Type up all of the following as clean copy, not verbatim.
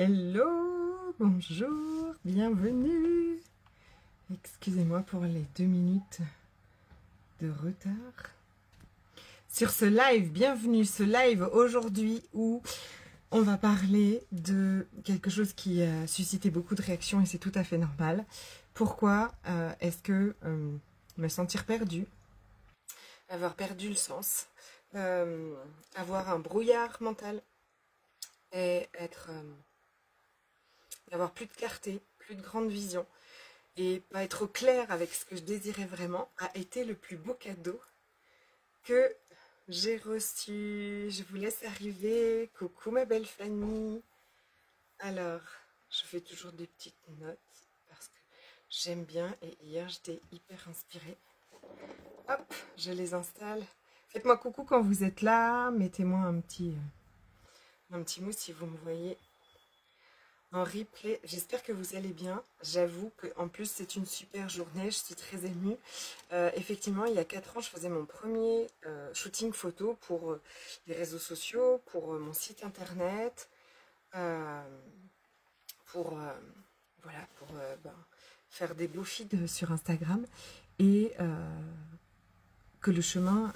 Hello, bonjour, bienvenue. Excusez-moi pour les 2 minutes de retard. Sur ce live, bienvenue, ce live aujourd'hui où on va parler de quelque chose qui a suscité beaucoup de réactions et c'est tout à fait normal. Pourquoi est-ce que me sentir perdu, avoir perdu le sens, avoir un brouillard mental et avoir plus de clarté, plus de grande vision et pas être au clair avec ce que je désirais vraiment a été le plus beau cadeau que j'ai reçu. Je vous laisse arriver. Coucou ma belle Fanny. Alors, je fais toujours des petites notes parce que j'aime bien et hier j'étais hyper inspirée. Hop, je les installe. Faites-moi coucou quand vous êtes là. Mettez-moi un petit mot si vous me voyez en replay. J'espère que vous allez bien. J'avoue qu'en plus c'est une super journée, je suis très émue. Effectivement, il y a 4 ans, je faisais mon premier shooting photo pour les réseaux sociaux, pour mon site internet, pour voilà, pour faire des beaux feeds sur Instagram. Et que le chemin,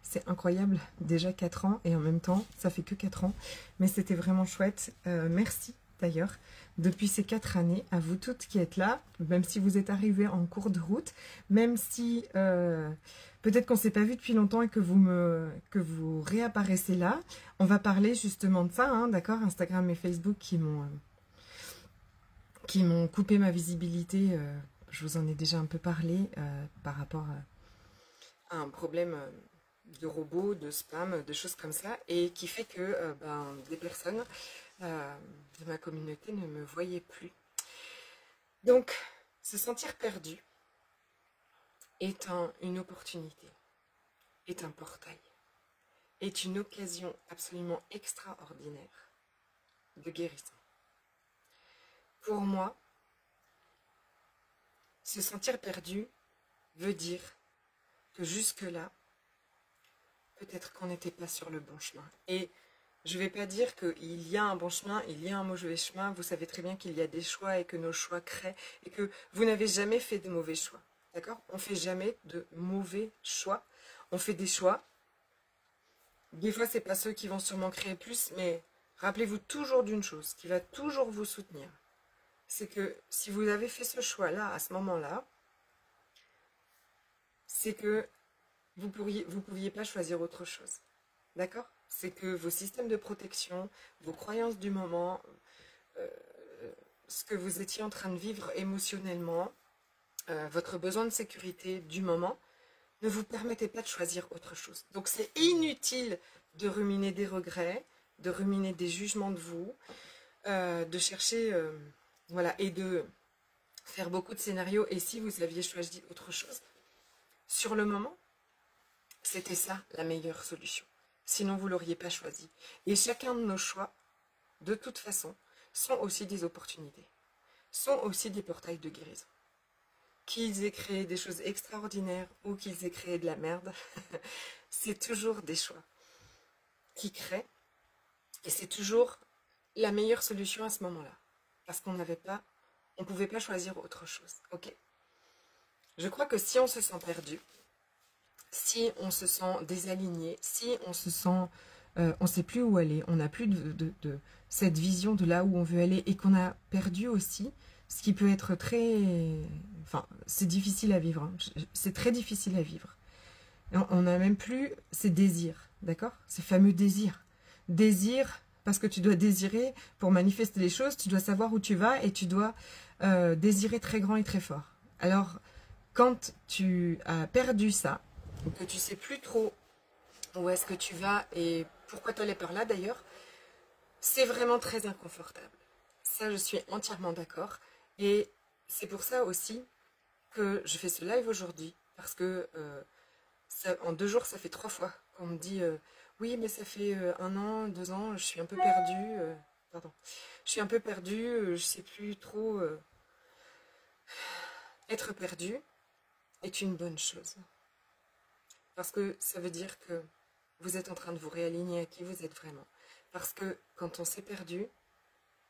c'est incroyable, déjà 4 ans, et en même temps, ça fait que 4 ans. Mais c'était vraiment chouette. Merci. D'ailleurs, depuis ces 4 années, à vous toutes qui êtes là, même si vous êtes arrivés en cours de route, même si peut-être qu'on ne s'est pas vu depuis longtemps et que vous réapparaissez là, on va parler justement de ça, hein, d'accord? Instagram et Facebook qui m'ont coupé ma visibilité, je vous en ai déjà un peu parlé par rapport à un problème de robots, de spam, de choses comme ça, et qui fait que des personnes de ma communauté ne me voyaient plus. Donc, se sentir perdu est une opportunité, est un portail, est une occasion absolument extraordinaire de guérison. Pour moi, se sentir perdu veut dire que jusque-là, peut-être qu'on n'était pas sur le bon chemin. Et je ne vais pas dire qu'il y a un bon chemin, il y a un mauvais chemin. Vous savez très bien qu'il y a des choix et que nos choix créent et que vous n'avez jamais fait de mauvais choix. D'accord? On ne fait jamais de mauvais choix. On fait des choix. Des fois, ce n'est pas ceux qui vont sûrement créer plus, mais rappelez-vous toujours d'une chose qui va toujours vous soutenir. C'est que si vous avez fait ce choix-là, à ce moment-là, c'est que vous pouviez pas choisir autre chose. D'accord? C'est que vos systèmes de protection, vos croyances du moment, ce que vous étiez en train de vivre émotionnellement, votre besoin de sécurité du moment, ne vous permettait pas de choisir autre chose. Donc c'est inutile de ruminer des regrets, de ruminer des jugements de vous, de chercher, voilà, et de faire beaucoup de scénarios. Et si vous aviez choisi autre chose, sur le moment, c'était ça la meilleure solution. Sinon, vous ne l'auriez pas choisi. Et chacun de nos choix, de toute façon, sont aussi des opportunités, sont aussi des portails de guérison. Qu'ils aient créé des choses extraordinaires ou qu'ils aient créé de la merde, c'est toujours des choix qui créent. Et c'est toujours la meilleure solution à ce moment-là. Parce qu'on ne pouvait pas choisir autre chose. Ok? Je crois que si on se sent perdu, si on se sent désaligné, si on se sent, on ne sait plus où aller, on n'a plus de cette vision de là où on veut aller et qu'on a perdu aussi, ce qui peut être très... Enfin, c'est difficile à vivre, hein. C'est très difficile à vivre. On n'a même plus ces désirs, d'accord? Ces fameux désirs. Désir, parce que tu dois désirer, pour manifester les choses, tu dois savoir où tu vas et tu dois désirer très grand et très fort. Alors, quand tu as perdu ça, que tu sais plus trop où est-ce que tu vas et pourquoi tu allais par là d'ailleurs, c'est vraiment très inconfortable. Ça, je suis entièrement d'accord. Et c'est pour ça aussi que je fais ce live aujourd'hui. Parce que en 2 jours, ça fait 3 fois qu'on me dit oui, mais ça fait 1 an, 2 ans, je suis un peu perdue. Pardon. Je suis un peu perdue, je sais plus trop. Être perdu est une bonne chose. Parce que ça veut dire que vous êtes en train de vous réaligner à qui vous êtes vraiment. Parce que quand on s'est perdu,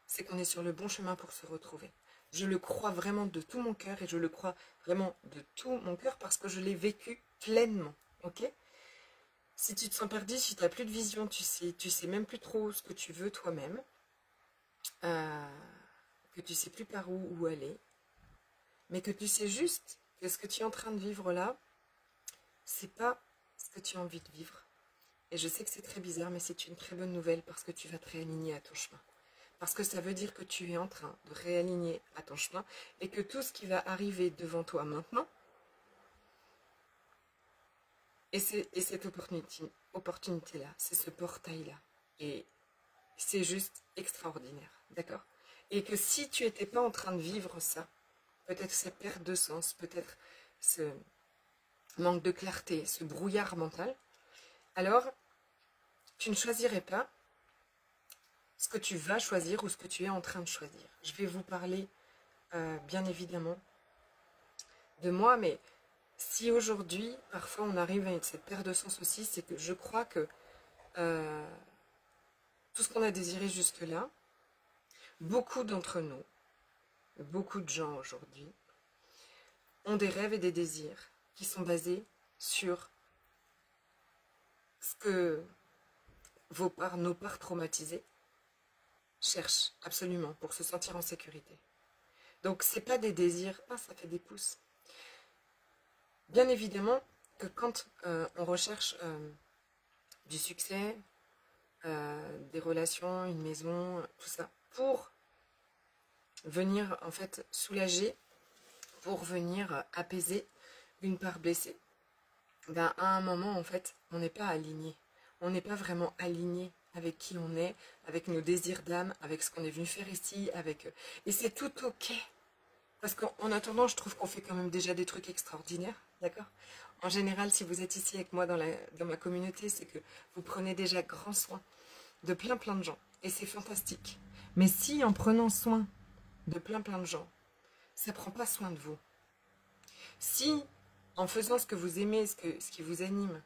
c'est qu'on est sur le bon chemin pour se retrouver. Je le crois vraiment de tout mon cœur et je le crois vraiment de tout mon cœur parce que je l'ai vécu pleinement, ok? Si tu te sens perdu, si tu n'as plus de vision, tu sais même plus trop ce que tu veux toi-même, que tu sais plus par où aller, mais que tu sais juste que ce que tu es en train de vivre là, c'est pas ce que tu as envie de vivre. Et je sais que c'est très bizarre, mais c'est une très bonne nouvelle parce que tu vas te réaligner à ton chemin. Parce que ça veut dire que tu es en train de réaligner à ton chemin et que tout ce qui va arriver devant toi maintenant, et cette opportunité-là, c'est ce portail-là. Et c'est juste extraordinaire, d'accord? Et que si tu n'étais pas en train de vivre ça, peut-être cette perte de sens, peut-être ce manque de clarté, ce brouillard mental, alors tu ne choisirais pas ce que tu vas choisir ou ce que tu es en train de choisir. Je vais vous parler, bien évidemment, de moi, mais si aujourd'hui, parfois, on arrive à cette perte de sens aussi, c'est que je crois que tout ce qu'on a désiré jusque-là, beaucoup d'entre nous, beaucoup de gens aujourd'hui, ont des rêves et des désirs qui sont basés sur ce que nos parts traumatisées cherchent absolument pour se sentir en sécurité. Donc, c'est pas des désirs, ah, ça fait des pouces. Bien évidemment que quand on recherche du succès, des relations, une maison, tout ça, pour venir en fait soulager, pour venir apaiser une part blessée, ben, à un moment en fait, on n'est pas aligné. On n'est pas vraiment aligné avec qui on est, avec nos désirs d'âme, avec ce qu'on est venu faire ici, avec... Et c'est tout ok. Parce qu'en attendant, je trouve qu'on fait quand même déjà des trucs extraordinaires, d'accord? En général, si vous êtes ici avec moi dans ma communauté, c'est que vous prenez déjà grand soin de plein de gens. Et c'est fantastique. Mais si en prenant soin de plein de gens, ça ne prend pas soin de vous. Si en faisant ce que vous aimez, ce qui vous anime,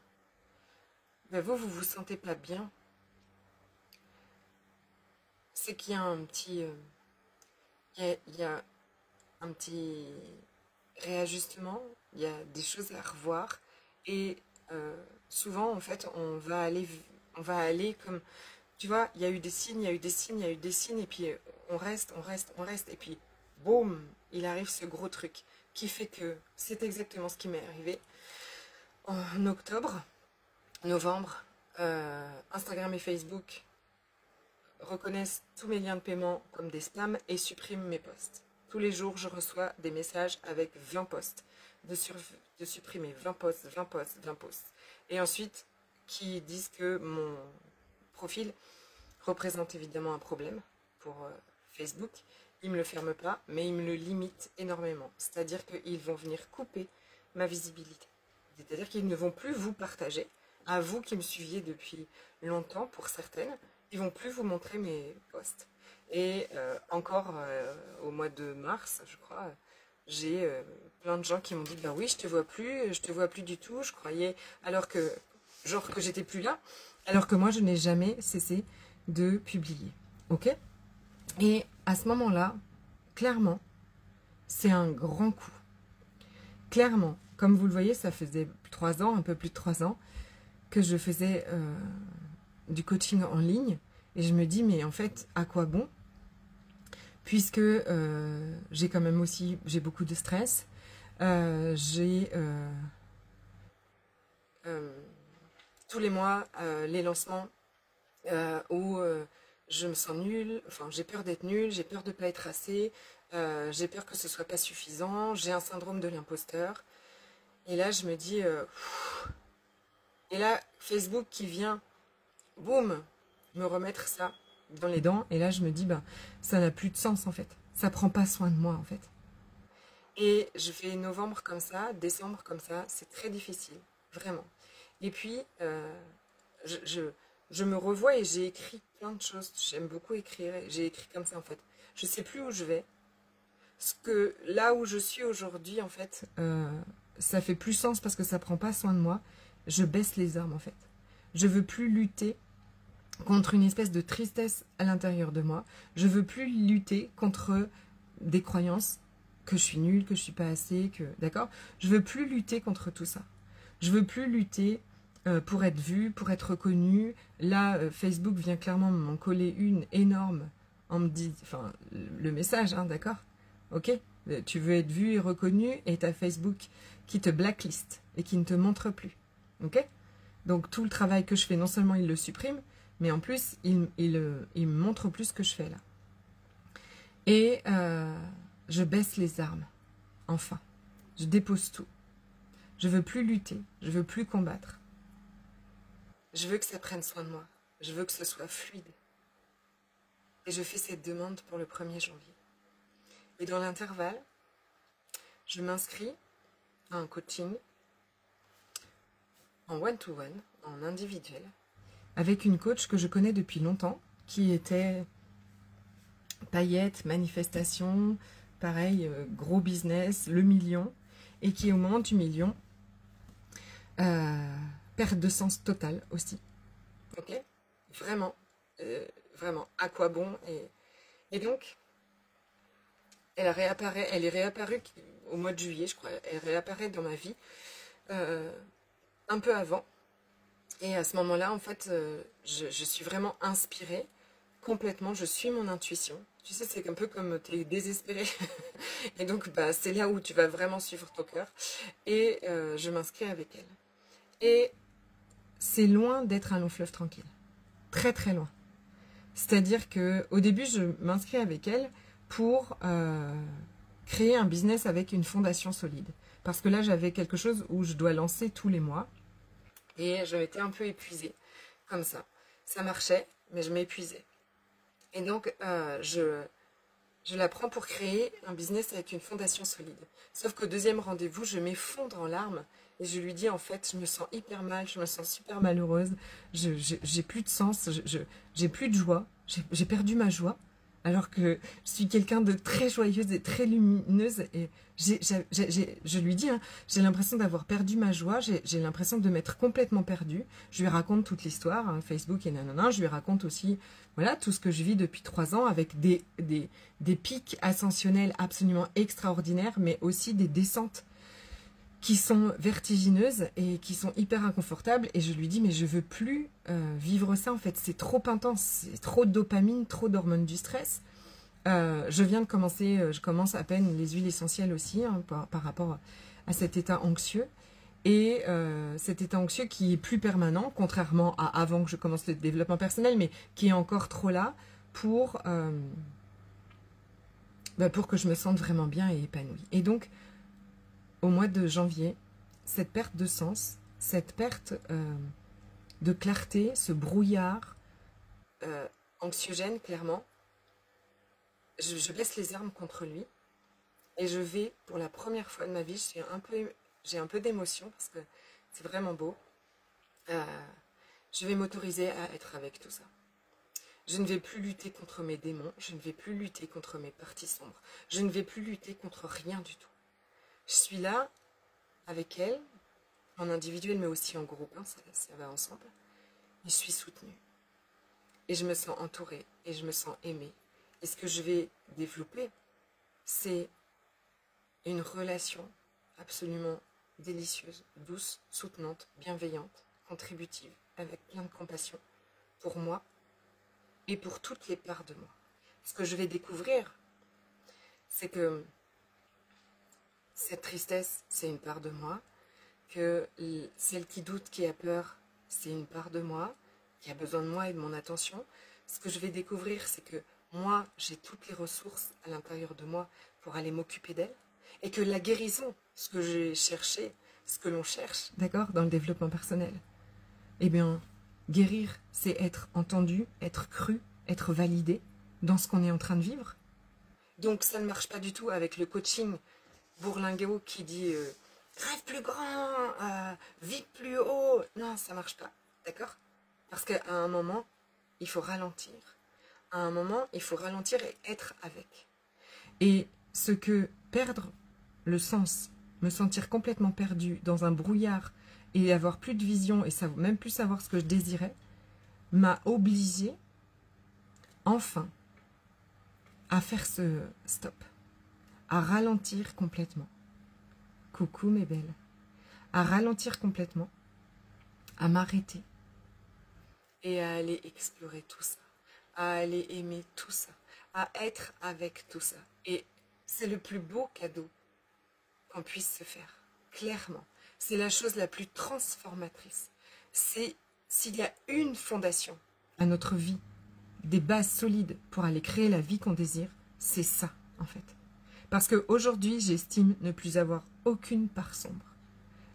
ben vous sentez pas bien, c'est qu'il y a un petit... il y a un petit réajustement, il y a des choses à revoir et souvent en fait on va aller comme, tu vois, il y a eu des signes, il y a eu des signes, il y a eu des signes et puis on reste et puis boum, il arrive ce gros truc qui fait que c'est exactement ce qui m'est arrivé en octobre, novembre. Instagram et Facebook reconnaissent tous mes liens de paiement comme des spams et suppriment mes posts. Tous les jours, je reçois des messages avec 20 posts, de supprimer 20 posts, 20 posts, 20 posts. Et ensuite, qui disent que mon profil représente évidemment un problème pour Facebook. Ils ne me le ferment pas, mais ils me le limitent énormément. C'est-à-dire qu'ils vont venir couper ma visibilité. C'est-à-dire qu'ils ne vont plus vous partager, à vous qui me suiviez depuis longtemps pour certaines, ils vont plus vous montrer mes posts. Et encore au mois de mars, je crois, j'ai plein de gens qui m'ont dit bah oui, je te vois plus du tout. Je croyais alors que j'étais plus là, alors que moi je n'ai jamais cessé de publier. Ok? Et à ce moment-là, clairement, c'est un grand coup. Clairement, comme vous le voyez, ça faisait 3 ans, un peu plus de 3 ans, que je faisais du coaching en ligne. Et je me dis, mais en fait, à quoi bon? Puisque j'ai quand même aussi, j'ai beaucoup de stress. J'ai tous les mois les lancements où je me sens nulle, enfin j'ai peur d'être nulle, j'ai peur de ne pas être assez, j'ai peur que ce soit pas suffisant, j'ai un syndrome de l'imposteur. Et là je me dis, et là Facebook qui vient, boum, me remettre ça dans les dents. Et là je me dis, ben ça n'a plus de sens en fait, ça prend pas soin de moi en fait. Et je fais novembre comme ça, décembre comme ça, c'est très difficile, vraiment. Et puis, je me revois et j'ai écrit plein de choses. J'aime beaucoup écrire. J'ai écrit comme ça en fait. Je sais plus où je vais. Là où je suis aujourd'hui en fait, ça fait plus sens parce que ça prend pas soin de moi. Je baisse les armes en fait. Je veux plus lutter contre une espèce de tristesse à l'intérieur de moi. Je veux plus lutter contre des croyances que je suis nulle, que je suis pas assez, que d'accord. Je veux plus lutter contre tout ça. Je veux plus lutter pour être vue, pour être reconnue. Là, Facebook vient clairement m'en coller une énorme en me dit, enfin, le message, hein, d'accord. Ok. Tu veux être vue et reconnue et t'as Facebook qui te blacklist et qui ne te montre plus. Ok. Donc tout le travail que je fais, non seulement il le supprime, mais en plus, il me montre plus ce que je fais là. Et je baisse les armes, enfin. Je dépose tout. Je veux plus lutter, je veux plus combattre. Je veux que ça prenne soin de moi. Je veux que ce soit fluide. Et je fais cette demande pour le 1er janvier. Et dans l'intervalle, je m'inscris à un coaching en one-to-one, en individuel, avec une coach que je connais depuis longtemps, qui était paillettes, manifestation, pareil, gros business, le million, et qui au moment du million, perte de sens totale aussi. Ok. Vraiment, vraiment, à quoi bon et donc, elle est réapparue au mois de juillet, je crois. Elle réapparaît dans ma vie un peu avant. Et à ce moment-là, en fait, je suis vraiment inspirée complètement. Je suis mon intuition. Tu sais, c'est un peu comme tu es désespéré. Et donc, bah, c'est là où tu vas vraiment suivre ton cœur. Et je m'inscris avec elle. Et c'est loin d'être un long fleuve tranquille. Très, très loin. C'est-à-dire qu'au début, je m'inscris avec elle pour créer un business avec une fondation solide. Parce que là, j'avais quelque chose où je dois lancer tous les mois. Et je m'étais un peu épuisée, comme ça. Ça marchait, mais je m'épuisais. Et donc, je la prends pour créer un business avec une fondation solide. Sauf qu'au deuxième rendez-vous, je m'effondre en larmes et je lui dis en fait, je me sens hyper mal, je me sens super malheureuse, j'ai plus de sens, j'ai plus de joie, j'ai perdu ma joie, alors que je suis quelqu'un de très joyeuse et très lumineuse. Et je lui dis, hein, j'ai l'impression d'avoir perdu ma joie, j'ai l'impression de m'être complètement perdue. Je lui raconte toute l'histoire, hein, Facebook et nanana, je lui raconte aussi voilà, tout ce que je vis depuis 3 ans avec des pics ascensionnels absolument extraordinaires, mais aussi des descentes qui sont vertigineuses et qui sont hyper inconfortables. Et je lui dis, mais je veux plus vivre ça en fait, c'est trop intense, c'est trop de dopamine, trop d'hormones du stress. Je viens de commencer, je commence à peine les huiles essentielles aussi, hein, par rapport à cet état anxieux. Et cet état anxieux qui est plus permanent, contrairement à avant que je commence le développement personnel, mais qui est encore trop là pour que je me sente vraiment bien et épanouie. Et donc, au mois de janvier, cette perte de sens, cette perte de clarté, ce brouillard anxiogène, clairement, je baisse les armes contre lui et je vais, pour la première fois de ma vie, j'ai un peu d'émotion parce que c'est vraiment beau. Je vais m'autoriser à être avec tout ça. Je ne vais plus lutter contre mes démons, je ne vais plus lutter contre mes parties sombres, je ne vais plus lutter contre rien du tout. Je suis là avec elle, en individuel mais aussi en groupe, hein, ça va ensemble. Et je suis soutenue. Et je me sens entourée, et je me sens aimée. Et ce que je vais développer, c'est une relation absolument délicieuse, douce, soutenante, bienveillante, contributive, avec plein de compassion pour moi et pour toutes les parts de moi. Ce que je vais découvrir, c'est que cette tristesse, c'est une part de moi, que celle qui doute, qui a peur, c'est une part de moi, qui a besoin de moi et de mon attention. Ce que je vais découvrir, c'est que moi, j'ai toutes les ressources à l'intérieur de moi pour aller m'occuper d'elle, et que la guérison, ce que j'ai cherché, ce que l'on cherche, d'accord, dans le développement personnel, eh bien, guérir, c'est être entendu, être cru, être validé dans ce qu'on est en train de vivre. Donc, ça ne marche pas du tout avec le coaching bourlinguer qui dit rêve plus grand, vis plus haut. Non, ça marche pas, d'accord? Parce qu'à un moment, il faut ralentir. À un moment, il faut ralentir et être avec. Et ce que perdre le sens, me sentir complètement perdu dans un brouillard et avoir plus de vision et même plus savoir ce que je désirais, m'a obligée, enfin, à faire ce stop, à ralentir complètement. Coucou mes belles. À ralentir complètement, à m'arrêter. Et à aller explorer tout ça, à aller aimer tout ça, à être avec tout ça. Et c'est le plus beau cadeau qu'on puisse se faire, clairement. C'est la chose la plus transformatrice. C'est s'il y a une fondation à notre vie, des bases solides pour aller créer la vie qu'on désire, c'est ça, en fait. Parce qu'aujourd'hui, j'estime ne plus avoir aucune part sombre.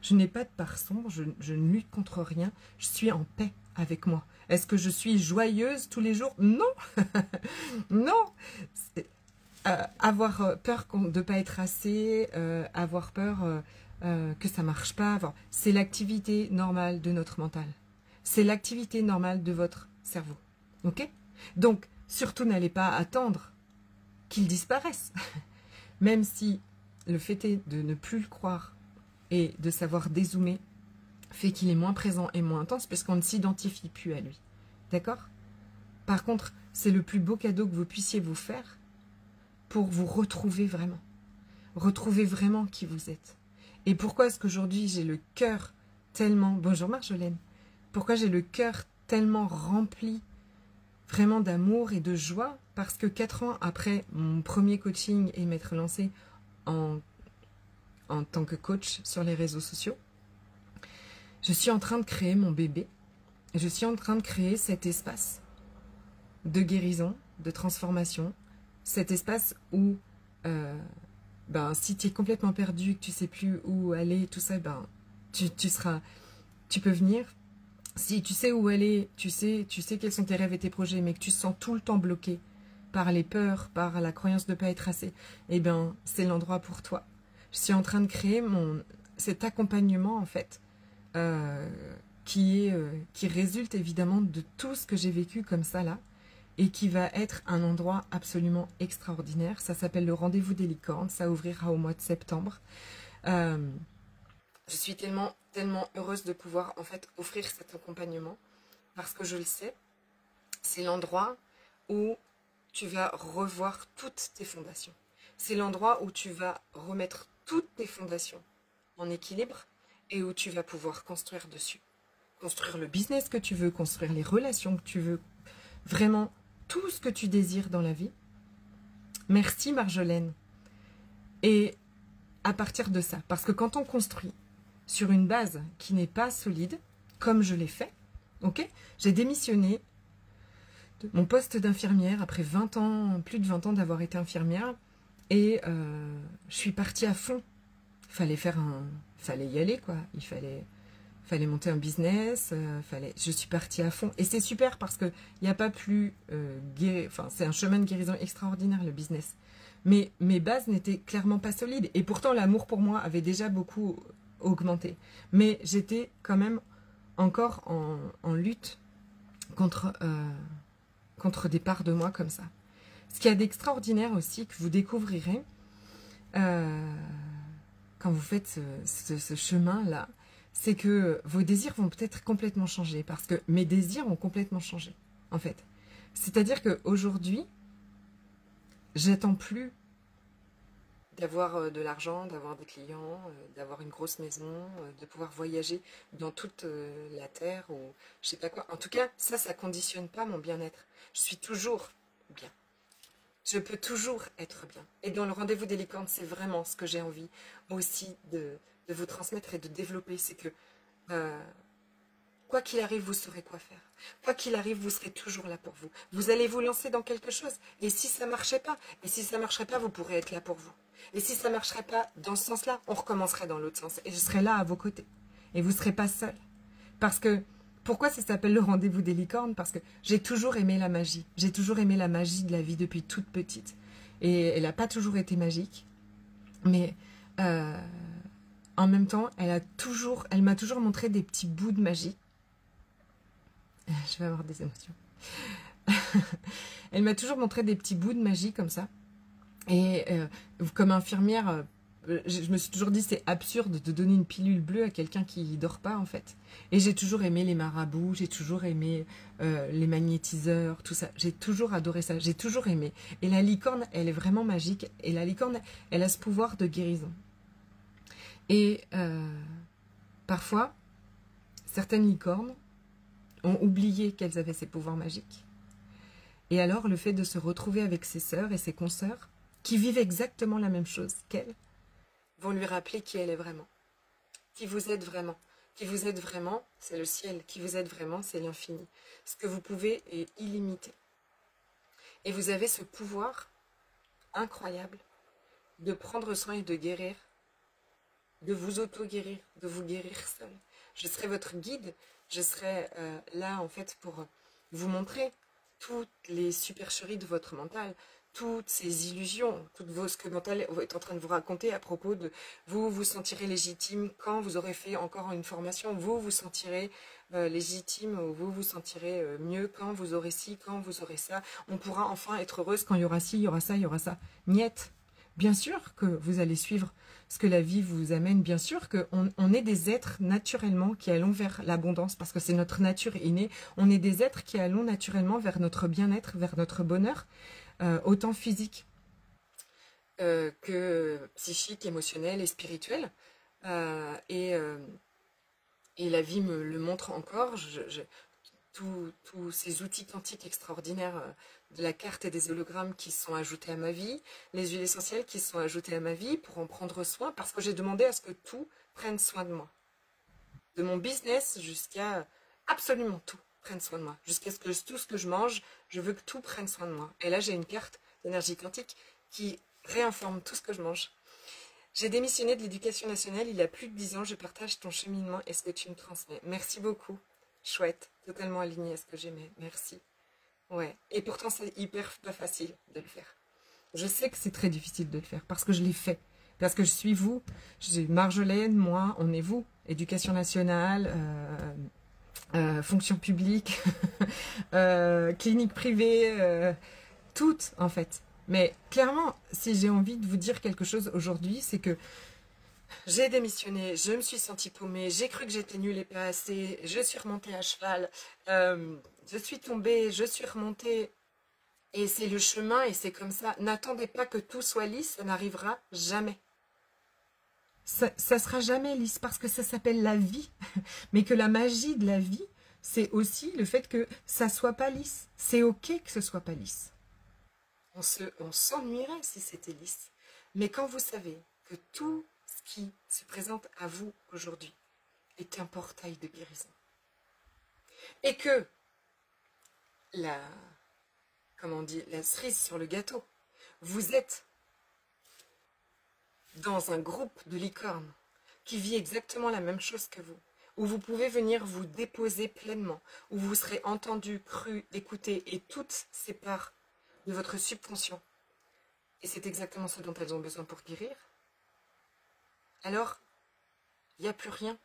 Je n'ai pas de part sombre, je ne lutte contre rien, je suis en paix avec moi. Est-ce que je suis joyeuse tous les jours? Non. Non. Avoir peur de ne pas être assez, avoir peur que ça ne marche pas, c'est l'activité normale de notre mental. C'est l'activité normale de votre cerveau. Ok? Donc, surtout n'allez pas attendre qu'il disparaisse. Même si le fait est de ne plus le croire et de savoir dézoomer fait qu'il est moins présent et moins intense parce qu'on ne s'identifie plus à lui. D'accord? Par contre, c'est le plus beau cadeau que vous puissiez vous faire pour vous retrouver vraiment. Retrouver vraiment qui vous êtes. Et pourquoi est-ce qu'aujourd'hui j'ai le cœur tellement... Bonjour Marjolaine. Pourquoi j'ai le cœur tellement rempli vraiment d'amour et de joie? Parce que 4 ans après mon premier coaching et m'être lancée en tant que coach sur les réseaux sociaux, je suis en train de créer mon bébé. Je suis en train de créer cet espace de guérison, de transformation, cet espace où, si tu es complètement perdu, que tu sais plus où aller, tout ça, tu peux venir. Si tu sais où aller, tu sais quels sont tes rêves et tes projets, mais que tu te sens tout le temps bloqué par les peurs, par la croyance de ne pas être assez, eh bien, c'est l'endroit pour toi. Je suis en train de créer cet accompagnement, en fait, qui résulte évidemment de tout ce que j'ai vécu comme ça, là, et qui va être un endroit absolument extraordinaire. Ça s'appelle le Rendez-vous des Licornes, ça ouvrira au mois de septembre. Je suis tellement, tellement heureuse de pouvoir, en fait, offrir cet accompagnement, parce que je le sais, c'est l'endroit où tu vas revoir toutes tes fondations. C'est l'endroit où tu vas remettre toutes tes fondations en équilibre et où tu vas pouvoir construire dessus. Construire le business que tu veux, construire les relations que tu veux, vraiment tout ce que tu désires dans la vie. Merci Marjolaine. Et à partir de ça, parce que quand on construit sur une base qui n'est pas solide, comme je l'ai fait, ok, j'ai démissionné de mon poste d'infirmière après 20 ans, plus de 20 ans d'avoir été infirmière, et je suis partie à fond. Fallait y aller quoi. Il fallait monter un business. Je suis partie à fond. Et c'est super parce que il n'y a pas plus c'est un chemin de guérison extraordinaire le business. Mais mes bases n'étaient clairement pas solides. Et pourtant l'amour pour moi avait déjà beaucoup augmenté. Mais j'étais quand même encore en lutte contre des parts de moi comme ça. Ce qu'il y a d'extraordinaire aussi, que vous découvrirez quand vous faites ce chemin-là, c'est que vos désirs vont peut-être complètement changer, parce que mes désirs ont complètement changé, en fait. C'est-à-dire qu'aujourd'hui, j'attends plus d'avoir de l'argent, d'avoir des clients, d'avoir une grosse maison, de pouvoir voyager dans toute la terre, ou je sais pas quoi. En tout cas, ça conditionne pas mon bien-être. Je suis toujours bien. Je peux toujours être bien. Et dans le Rendez-vous des Licornes, c'est vraiment ce que j'ai envie aussi de vous transmettre et de développer. C'est que, quoi qu'il arrive, vous saurez quoi faire. Quoi qu'il arrive, vous serez toujours là pour vous. Vous allez vous lancer dans quelque chose. Et si ça ne marchait pas, vous pourrez être là pour vous. Et si ça ne marcherait pas dans ce sens-là, on recommencerait dans l'autre sens. Et je serai là à vos côtés. Et vous ne serez pas seul. Parce que, pourquoi ça s'appelle le Rendez-vous des Licornes? Parce que j'ai toujours aimé la magie. J'ai toujours aimé la magie de la vie depuis toute petite. Et elle n'a pas toujours été magique. Mais en même temps, elle m'a toujours montré des petits bouts de magie. Je vais avoir des émotions. Elle m'a toujours montré des petits bouts de magie comme ça. Et comme infirmière, Je me suis toujours dit, c'est absurde de donner une pilule bleue à quelqu'un qui dort pas, en fait. Et j'ai toujours aimé les marabouts, j'ai toujours aimé les magnétiseurs, tout ça. J'ai toujours adoré ça, j'ai toujours aimé. Et la licorne, elle est vraiment magique. Et la licorne, elle a ce pouvoir de guérison. Et parfois, certaines licornes ont oublié qu'elles avaient ces pouvoirs magiques. Et alors, le fait de se retrouver avec ses sœurs et ses consoeurs, qui vivent exactement la même chose qu'elle, vont lui rappeler qui elle est vraiment, qui vous êtes vraiment. Qui vous êtes vraiment, c'est le ciel. Qui vous êtes vraiment, c'est l'infini. Ce que vous pouvez est illimité. Et vous avez ce pouvoir incroyable de prendre soin et de guérir, de vous auto-guérir, de vous guérir seul. Je serai votre guide, je serai là en fait pour vous montrer toutes les supercheries de votre mental, toutes ces illusions, ce que mental est en train de vous raconter à propos de vous vous sentirez légitime quand vous aurez fait encore une formation, vous vous sentirez légitime, ou vous vous sentirez mieux quand vous aurez ci, quand vous aurez ça, on pourra enfin être heureuse quand il y aura ci, il y aura ça, il y aura ça. Niette. Bien sûr que vous allez suivre ce que la vie vous amène, bien sûr qu'on est des êtres naturellement qui allons vers l'abondance, parce que c'est notre nature innée, on est des êtres qui allons naturellement vers notre bien-être, vers notre bonheur, autant physique que psychique, émotionnel et spirituel. Et la vie me le montre encore. Tous ces outils quantiques extraordinaires de la carte et des hologrammes qui sont ajoutés à ma vie, les huiles essentielles qui sont ajoutées à ma vie pour en prendre soin, parce que j'ai demandé à ce que tout prenne soin de moi. De mon business jusqu'à absolument tout prenne soin de moi. Jusqu'à ce que tout ce que je mange, je veux que tout prenne soin de moi. Et là, j'ai une carte d'énergie quantique qui réinforme tout ce que je mange. J'ai démissionné de l'éducation nationale il y a plus de 10 ans. Je partage ton cheminement et ce que tu me transmets. Merci beaucoup. Chouette. Totalement aligné à ce que j'aimais. Merci. Ouais. Et pourtant, c'est hyper pas facile de le faire. Je sais que c'est très difficile de le faire parce que je l'ai fait. Parce que je suis vous. J'ai Marjolaine, moi, on est vous. Éducation nationale, fonction publique, clinique privée, toutes en fait. Mais clairement, si j'ai envie de vous dire quelque chose aujourd'hui, c'est que j'ai démissionné, je me suis sentie paumée, j'ai cru que j'étais nulle et pas assez, je suis remontée à cheval, je suis tombée, je suis remontée, et c'est le chemin et c'est comme ça. N'attendez pas que tout soit lisse, ça n'arrivera jamais. Ça sera jamais lisse parce que ça s'appelle la vie, mais que la magie de la vie, c'est aussi le fait que ça soit pas lisse. C'est ok que ce soit pas lisse. On s'ennuierait si c'était lisse. Mais quand vous savez que tout ce qui se présente à vous aujourd'hui est un portail de guérison, et que comment on dit, la cerise sur le gâteau, vous êtes dans un groupe de licornes qui vit exactement la même chose que vous, où vous pouvez venir vous déposer pleinement, où vous serez entendu, cru, écouté, et toutes ces parts de votre subconscient, et c'est exactement ce dont elles ont besoin pour guérir, alors il n'y a plus rien.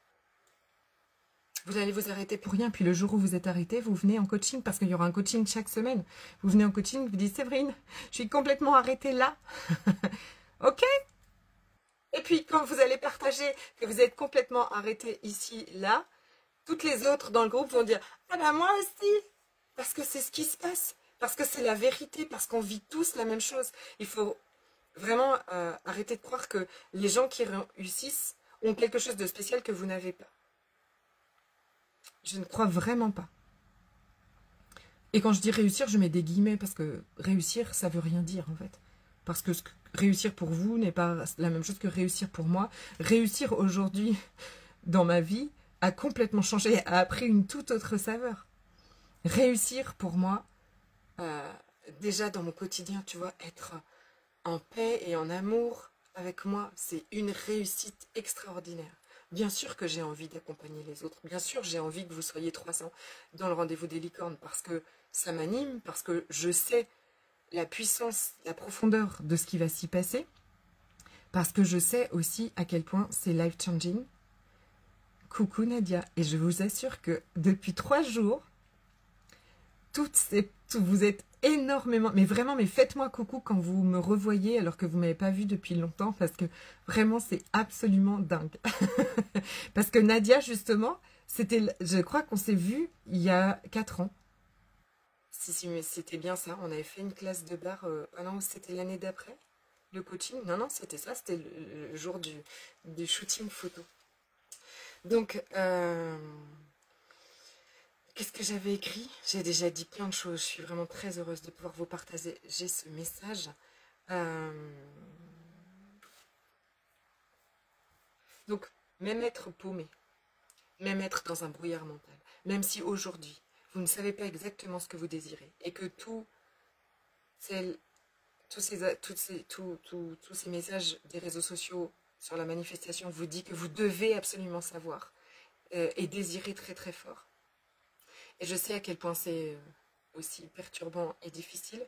Vous allez vous arrêter pour rien, puis le jour où vous êtes arrêté, vous venez en coaching, parce qu'il y aura un coaching chaque semaine. Vous venez en coaching, vous dites, Séverine, je suis complètement arrêtée là. Ok. Et puis quand vous allez partager que vous êtes complètement arrêté ici, là, toutes les autres dans le groupe vont dire, ah ben moi aussi, parce que c'est ce qui se passe, parce que c'est la vérité, parce qu'on vit tous la même chose. Il faut vraiment arrêter de croire que les gens qui réussissent ont quelque chose de spécial que vous n'avez pas. Je ne crois vraiment pas. Et quand je dis réussir, je mets des guillemets, parce que réussir, ça veut rien dire en fait. Parce que réussir pour vous n'est pas la même chose que réussir pour moi. Réussir aujourd'hui dans ma vie a complètement changé, a pris une toute autre saveur. Réussir pour moi, déjà dans mon quotidien, tu vois, être en paix et en amour avec moi, c'est une réussite extraordinaire. Bien sûr que j'ai envie d'accompagner les autres. Bien sûr, j'ai envie que vous soyez 300 dans le rendez-vous des licornes, parce que ça m'anime, parce que je sais la puissance, la profondeur de ce qui va s'y passer, parce que je sais aussi à quel point c'est life-changing. Coucou Nadia, et je vous assure que depuis 3 jours, vous êtes énormément, mais vraiment, mais faites-moi coucou quand vous me revoyez alors que vous m'avez pas vu depuis longtemps, parce que vraiment, c'est absolument dingue. Parce que Nadia, justement, je crois qu'on s'est vu il y a 4 ans. Si, mais c'était bien ça. On avait fait une classe de bar. Ah non, c'était l'année d'après? Le coaching? Non, non, c'était ça. C'était le jour du shooting photo. Donc, qu'est-ce que j'avais écrit? J'ai déjà dit plein de choses. Je suis vraiment très heureuse de pouvoir vous partager ce message. Donc, même être paumé, même être dans un brouillard mental, même si aujourd'hui, vous ne savez pas exactement ce que vous désirez et que tous ces messages des réseaux sociaux sur la manifestation vous dit que vous devez absolument savoir et désirer très très fort. Et je sais à quel point c'est aussi perturbant et difficile.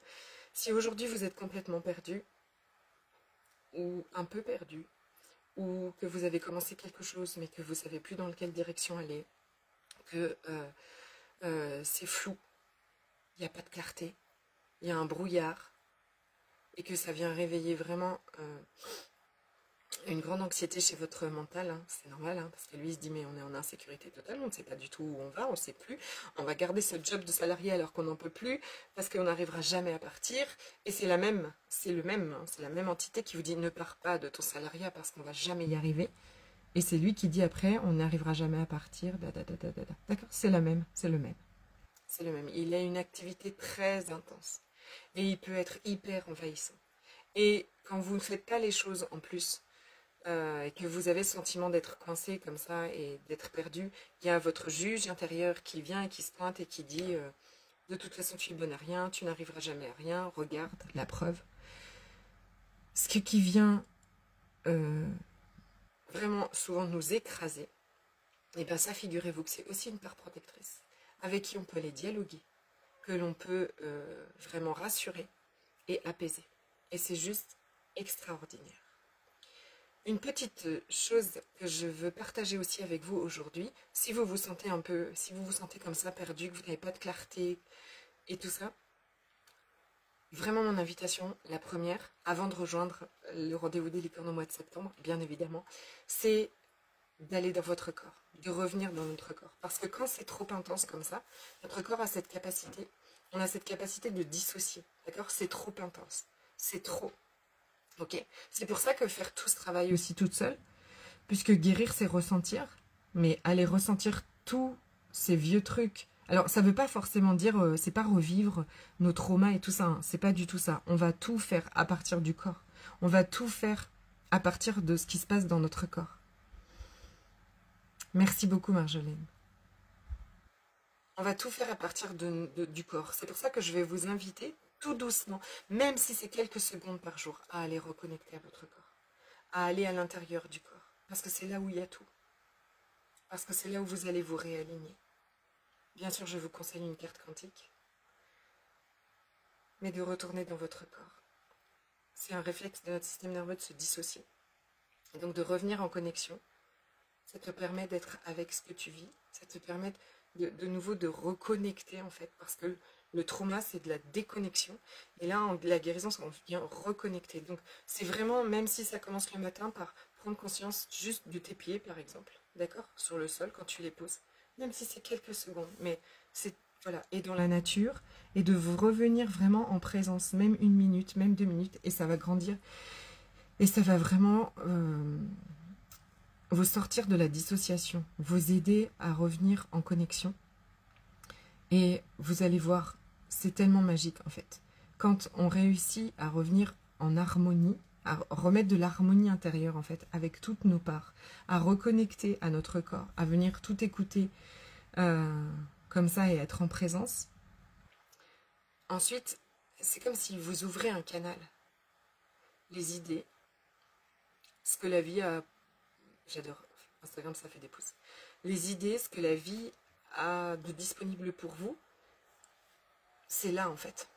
Si aujourd'hui vous êtes complètement perdu, ou un peu perdu, ou que vous avez commencé quelque chose mais que vous ne savez plus dans quelle direction aller, que c'est flou, il n'y a pas de clarté, il y a un brouillard, et que ça vient réveiller vraiment une grande anxiété chez votre mental, hein. C'est normal, hein, parce que lui il se dit mais on est en insécurité totale, on ne sait pas du tout où on va, on ne sait plus, on va garder ce job de salarié alors qu'on n'en peut plus, parce qu'on n'arrivera jamais à partir, et c'est la même entité qui vous dit ne pars pas de ton salariat parce qu'on va jamais y arriver, et c'est lui qui dit après on n'arrivera jamais à partir, d'accord, c'est le même. C'est le même, il a une activité très intense, et il peut être hyper envahissant. Et quand vous ne faites pas les choses en plus, et que vous avez le sentiment d'être coincé comme ça et d'être perdu, il y a votre juge intérieur qui vient et qui se pointe et qui dit de toute façon tu es bonne à rien, tu n'arriveras jamais à rien, regarde la preuve. Ce qui vient vraiment souvent nous écraser, et bien ça, figurez-vous que c'est aussi une part protectrice avec qui on peut aller dialoguer, que l'on peut vraiment rassurer et apaiser. Et c'est juste extraordinaire. Une petite chose que je veux partager aussi avec vous aujourd'hui, si vous vous sentez comme ça perdu, que vous n'avez pas de clarté et tout ça, vraiment mon invitation, la première, avant de rejoindre le rendez-vous des licornes au mois de septembre, bien évidemment, c'est d'aller dans votre corps, de revenir dans notre corps. Parce que quand c'est trop intense comme ça, notre corps a cette capacité, on a cette capacité de dissocier, d'accord? C'est trop intense, c'est trop. Ok, c'est pour ça que faire tout ce travail aussi toute seule, puisque guérir c'est ressentir, mais aller ressentir tous ces vieux trucs. Alors ça veut pas forcément dire, c'est pas revivre nos traumas et tout ça, hein, c'est pas du tout ça. On va tout faire à partir du corps. On va tout faire à partir de ce qui se passe dans notre corps. Merci beaucoup Marjolaine. On va tout faire à partir du corps. C'est pour ça que je vais vous inviter tout doucement, même si c'est quelques secondes par jour, à aller reconnecter à votre corps, à aller à l'intérieur du corps, parce que c'est là où il y a tout, parce que c'est là où vous allez vous réaligner. Bien sûr, je vous conseille une carte quantique, mais de retourner dans votre corps. C'est un réflexe de notre système nerveux de se dissocier, et donc de revenir en connexion. Ça te permet d'être avec ce que tu vis, ça te permet de nouveau de reconnecter en fait, parce que le trauma, c'est de la déconnexion. Et là, la guérison, on vient reconnecter. Donc, c'est vraiment, même si ça commence le matin, par prendre conscience juste de tes pieds, par exemple, d'accord, sur le sol, quand tu les poses. Même si c'est quelques secondes. Mais c'est, voilà, et dans la nature, et de vous revenir vraiment en présence, même 1 minute, même 2 minutes, et ça va grandir. Et ça va vraiment vous sortir de la dissociation, vous aider à revenir en connexion. Et vous allez voir, c'est tellement magique en fait. Quand on réussit à revenir en harmonie, à remettre de l'harmonie intérieure en fait, avec toutes nos parts, à reconnecter à notre corps, à venir tout écouter comme ça et être en présence. Ensuite, c'est comme si vous ouvrez un canal. Les idées, ce que la vie a... J'adore, Instagram ça fait des pouces. Les idées, ce que la vie a de disponible pour vous, c'est là en fait,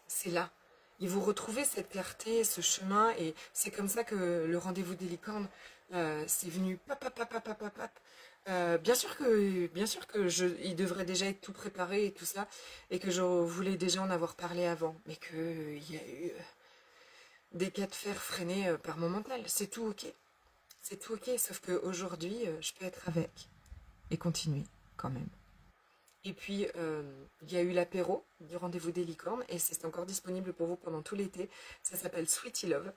c'est là. Et vous retrouvez cette clarté, ce chemin, et c'est comme ça que le rendez-vous des licornes, c'est venu Bien sûr que il devrait déjà être tout préparé et tout ça, et que je voulais déjà en avoir parlé avant, mais qu'il y a eu des cas de fer freinés par mon mental. C'est tout ok. C'est tout ok, sauf qu'aujourd'hui, je peux être avec et continuer quand même. Et puis, il y a eu l'apéro du rendez-vous des licornes, et c'est encore disponible pour vous pendant tout l'été. Ça s'appelle Sweetie Love.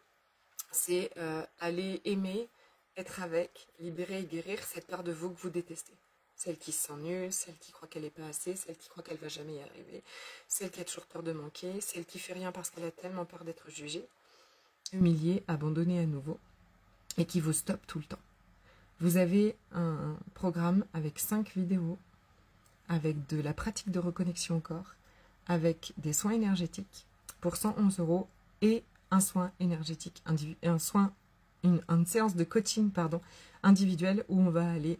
C'est aller aimer, être avec, libérer et guérir cette part de vous que vous détestez. Celle qui se sent nulle, celle qui croit qu'elle n'est pas assez, celle qui croit qu'elle va jamais y arriver, celle qui a toujours peur de manquer, celle qui fait rien parce qu'elle a tellement peur d'être jugée, humiliée, abandonnée à nouveau, et qui vous stoppe tout le temps. Vous avez un programme avec 5 vidéos, avec de la pratique de reconnexion au corps, avec des soins énergétiques pour 111 € et un soin énergétique, une séance de coaching individuelle où on va aller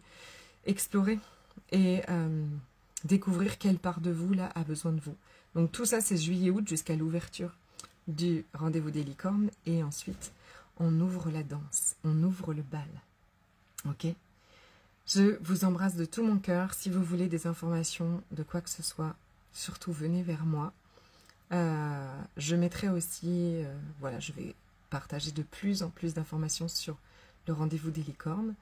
explorer et découvrir quelle part de vous là a besoin de vous. Donc tout ça c'est juillet-août jusqu'à l'ouverture du rendez-vous des licornes, et ensuite on ouvre la danse, on ouvre le bal. Ok ? Je vous embrasse de tout mon cœur. Si vous voulez des informations de quoi que ce soit, surtout venez vers moi. Je mettrai aussi, voilà, je vais partager de plus en plus d'informations sur le rendez-vous des licornes.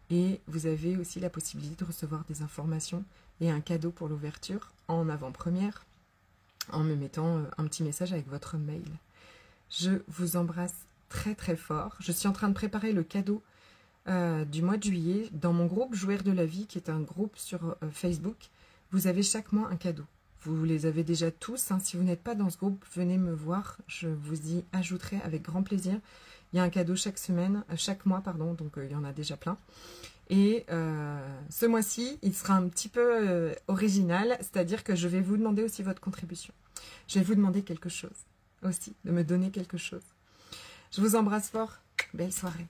Et vous avez aussi la possibilité de recevoir des informations et un cadeau pour l'ouverture en avant-première, en me mettant un petit message avec votre mail. Je vous embrasse très très fort. Je suis en train de préparer le cadeau du mois de juillet dans mon groupe Jouer de la vie, qui est un groupe sur Facebook. Vous avez chaque mois un cadeau. Vous les avez déjà tous. Hein. Si vous n'êtes pas dans ce groupe, venez me voir. Je vous y ajouterai avec grand plaisir. Il y a un cadeau chaque mois, donc il y en a déjà plein. Et ce mois-ci, il sera un petit peu original, c'est-à-dire que je vais vous demander aussi votre contribution. Je vais vous demander quelque chose aussi, de me donner quelque chose. Je vous embrasse fort. Belle soirée.